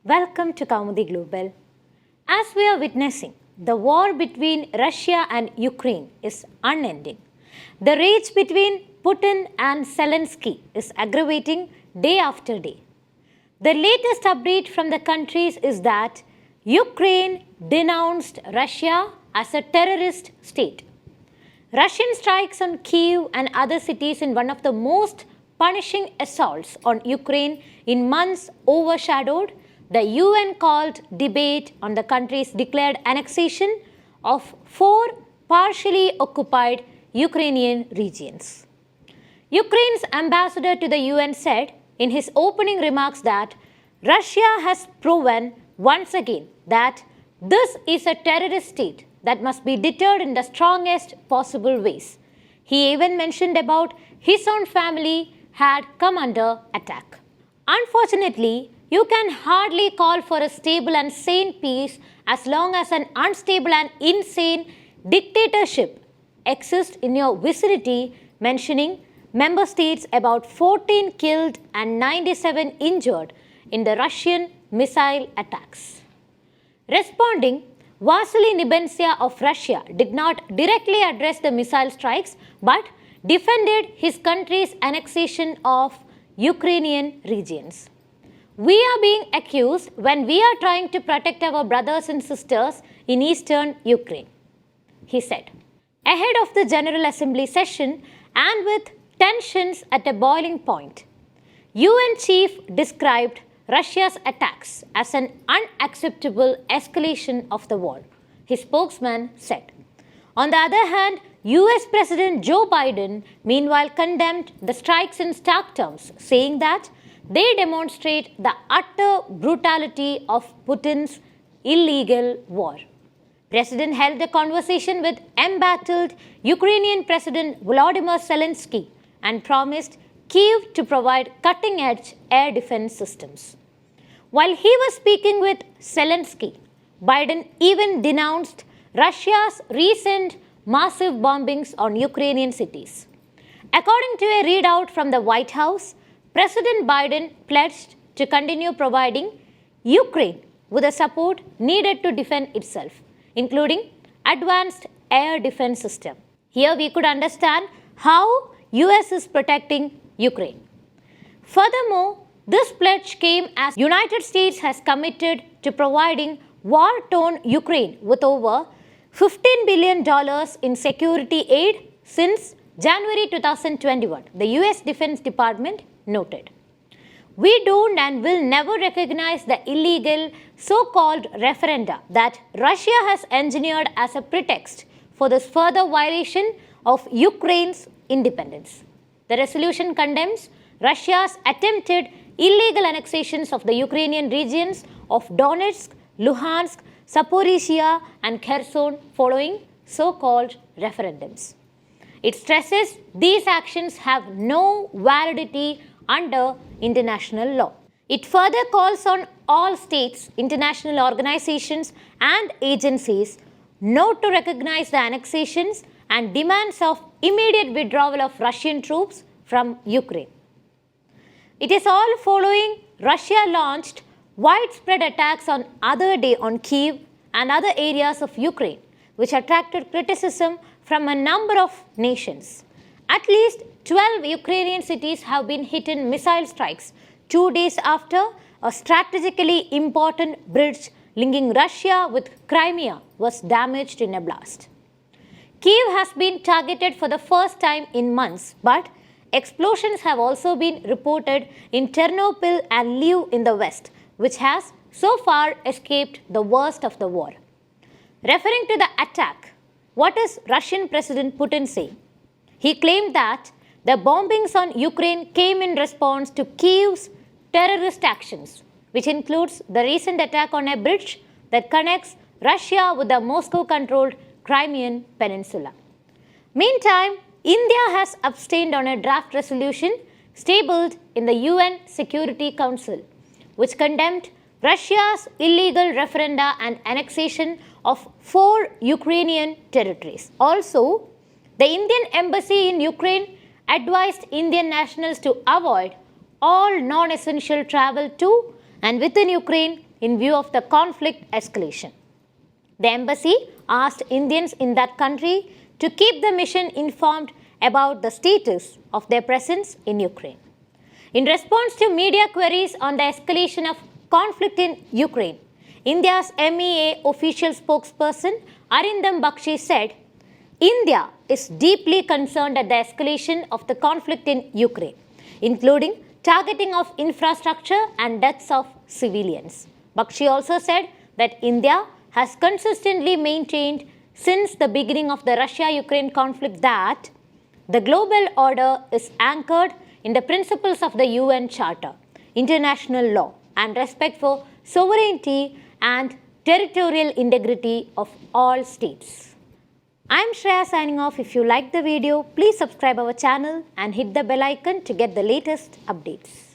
Welcome to Kaumudy Global. As we are witnessing, the war between Russia and Ukraine is unending. The rage between Putin and Zelensky is aggravating day after day. The latest update from the countries is that Ukraine denounced Russia as a terrorist state. Russian strikes on Kyiv and other cities in one of the most punishing assaults on Ukraine in months overshadowed the UN-called debate on the country's declared annexation of 4 partially occupied Ukrainian regions. Ukraine's ambassador to the UN said in his opening remarks that Russia has proven once again that this is a terrorist state that must be deterred in the strongest possible ways. He even mentioned about his own family had come under attack. Unfortunately, you can hardly call for a stable and sane peace as long as an unstable and insane dictatorship exists in your vicinity, mentioning member states about 14 killed and 97 injured in the Russian missile attacks. Responding, Vasily Nebenzya of Russia did not directly address the missile strikes but defended his country's annexation of Ukrainian regions. We are being accused when we are trying to protect our brothers and sisters in eastern Ukraine, he said. Ahead of the General Assembly session and with tensions at a boiling point, UN chief described Russia's attacks as an unacceptable escalation of the war, his spokesman said. On the other hand, US President Joe Biden meanwhile condemned the strikes in stark terms, saying that they demonstrate the utter brutality of Putin's illegal war. President held a conversation with embattled Ukrainian President Volodymyr Zelensky and promised Kyiv to provide cutting-edge air defense systems. While he was speaking with Zelensky, Biden even denounced Russia's recent massive bombings on Ukrainian cities. According to a readout from the White House, President Biden pledged to continue providing Ukraine with the support needed to defend itself, including advanced air defense system. Here we could understand how US is protecting Ukraine. Furthermore, this pledge came as United States has committed to providing war-torn Ukraine with over $15 billion in security aid since January 2021, the US Defense Department noted. We don't and will never recognize the illegal so-called referenda that Russia has engineered as a pretext for this further violation of Ukraine's independence. The resolution condemns Russia's attempted illegal annexations of the Ukrainian regions of Donetsk, Luhansk, Zaporizhia and Kherson following so-called referendums. It stresses these actions have no validity under international law. It further calls on all states, international organizations and agencies not to recognize the annexations and demands of immediate withdrawal of Russian troops from Ukraine. It is all following Russia launched widespread attacks on other day on Kyiv and other areas of Ukraine, which attracted criticism from a number of nations. At least 12 Ukrainian cities have been hit in missile strikes 2 days after a strategically important bridge linking Russia with Crimea was damaged in a blast. Kyiv has been targeted for the first time in months, but explosions have also been reported in Ternopil and Lviv in the west, which has so far escaped the worst of the war. Referring to the attack, what is Russian President Putin saying? He claimed that the bombings on Ukraine came in response to Kyiv's terrorist actions, which includes the recent attack on a bridge that connects Russia with the Moscow-controlled Crimean Peninsula. Meantime, India has abstained on a draft resolution stabled in the UN Security Council, which condemned Russia's illegal referenda and annexation of 4 Ukrainian territories. Also, the Indian embassy in Ukraine advised Indian nationals to avoid all non-essential travel to and within Ukraine in view of the conflict escalation. The embassy asked Indians in that country to keep the mission informed about the status of their presence in Ukraine. In response to media queries on the escalation of conflict in Ukraine, India's MEA official spokesperson Arindam Bakshi said, India is deeply concerned at the escalation of the conflict in Ukraine, including targeting of infrastructure and deaths of civilians. Bakshi also said that India has consistently maintained since the beginning of the Russia-Ukraine conflict that the global order is anchored in the principles of the UN Charter, international law, and respect for sovereignty and territorial integrity of all states. I'm Shreya signing off. If you liked the video, please subscribe our channel and hit the bell icon to get the latest updates.